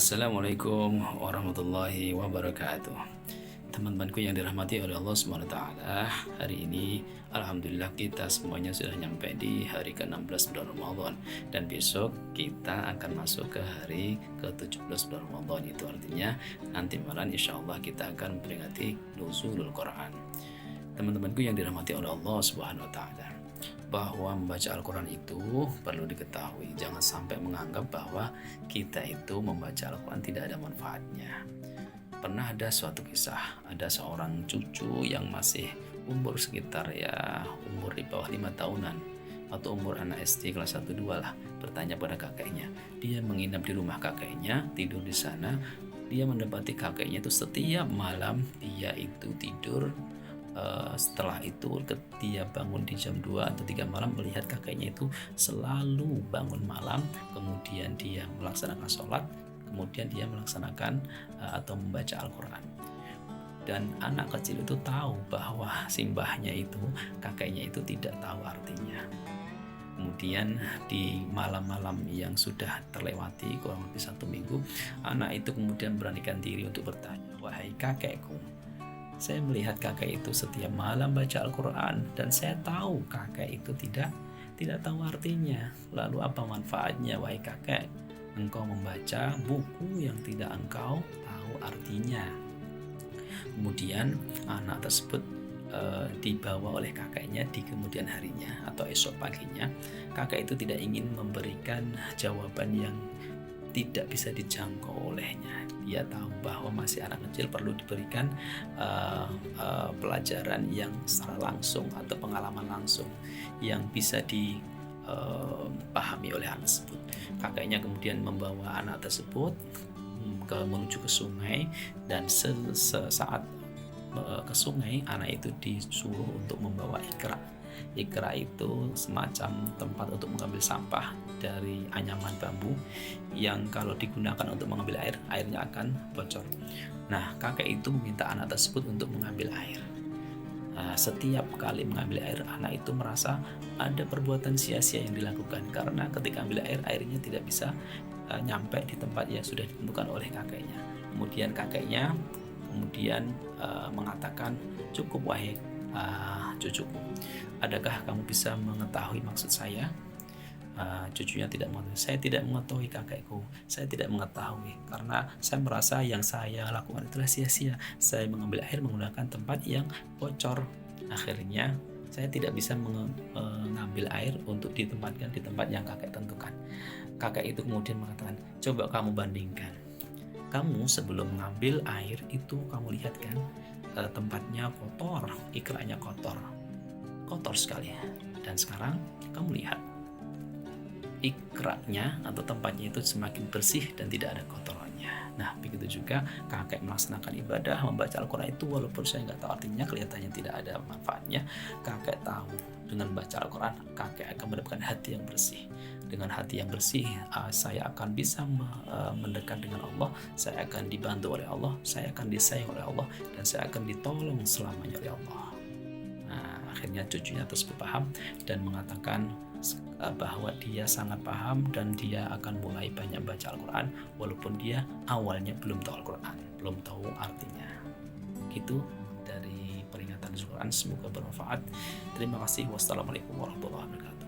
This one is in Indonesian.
Assalamualaikum warahmatullahi wabarakatuh. Teman-temanku yang dirahmati oleh Allah SWT, hari ini Alhamdulillah kita semuanya sudah nyampe di hari ke-16 bulan Ramadan. Dan besok kita akan masuk ke hari ke-17 bulan Ramadan. Itu artinya nanti malam insya Allah kita akan memperingati Nuzulul Quran. Teman-temanku yang dirahmati oleh Allah SWT, bahwa membaca Al-Quran itu perlu diketahui. Jangan sampai menganggap bahwa kita itu membaca Al-Quran tidak ada manfaatnya. Pernah ada suatu kisah, ada seorang cucu yang masih umur sekitar umur di bawah 5 tahunan atau umur anak SD kelas 1-2 lah, bertanya pada kakeknya. Dia menginap di rumah kakeknya, tidur di sana. Dia mendapati kakeknya itu setiap malam dia itu tidur. Setelah itu dia bangun di jam 2 atau 3 malam, melihat kakeknya itu selalu bangun malam, kemudian dia melaksanakan sholat, kemudian dia melaksanakan atau membaca Al-Quran. Dan anak kecil itu tahu bahwa simbahnya itu, kakeknya itu tidak tahu artinya. Kemudian di malam-malam yang sudah terlewati kurang lebih 1 minggu, anak itu kemudian beranikan diri untuk bertanya, "Wahai kakekku, saya melihat kakek itu setiap malam baca Al-Quran dan saya tahu kakek itu tidak tahu artinya. Lalu apa manfaatnya, wahai kakek, engkau membaca buku yang tidak engkau tahu artinya?" Kemudian anak tersebut dibawa oleh kakeknya di kemudian harinya atau esok paginya. Kakek itu tidak ingin memberikan jawaban yang tidak bisa dijangkau olehnya. Dia tahu bahwa masih anak kecil, perlu diberikan pelajaran yang secara langsung atau pengalaman langsung yang bisa dipahami oleh anak tersebut. Kakeknya kemudian membawa anak tersebut menuju ke sungai, dan sesaat ke sungai, anak itu disuruh untuk membawa ikra. Ikra itu semacam tempat untuk mengambil sampah dari anyaman bambu yang kalau digunakan untuk mengambil air, airnya akan bocor. Nah, kakek itu meminta anak tersebut untuk mengambil air. Setiap kali mengambil air, anak itu merasa ada perbuatan sia-sia yang dilakukan, karena ketika ambil air, airnya tidak bisa nyampe di tempat yang sudah ditentukan oleh kakeknya. Kemudian kakeknya mengatakan, "Cukup wahai cucuku, adakah kamu bisa mengetahui maksud saya?" Cucunya tidak mengetahui. "Saya tidak mengetahui kakekku, saya tidak mengetahui, karena saya merasa yang saya lakukan itulah sia-sia. Saya mengambil air menggunakan tempat yang bocor. Akhirnya saya tidak bisa mengambil air untuk ditempatkan di tempat yang kakek tentukan." Kakek itu kemudian mengatakan, "Coba kamu bandingkan. Kamu sebelum mengambil air itu kamu lihat kan, tempatnya kotor, ikranya kotor sekali. Dan sekarang kamu lihat ikranya atau tempatnya itu semakin bersih dan tidak ada kotorannya." Nah, begitu juga kakek melaksanakan ibadah membaca Al-Quran itu, walaupun saya nggak tahu artinya, kelihatannya tidak ada manfaatnya, kakek tahu dengan baca Al-Quran kakek akan mendapatkan hati yang bersih. Dengan hati yang bersih, saya akan bisa mendekat dengan Allah, saya akan dibantu oleh Allah, saya akan disayang oleh Allah, dan saya akan ditolong selamanya oleh Allah. Nah, akhirnya cucunya tersebut paham dan mengatakan bahwa dia sangat paham dan dia akan mulai banyak baca Al-Quran, walaupun dia awalnya belum tahu Al-Quran, belum tahu artinya. Gitu dari peringatan Al-Quran, semoga bermanfaat. Terima kasih. Wassalamualaikum warahmatullahi wabarakatuh.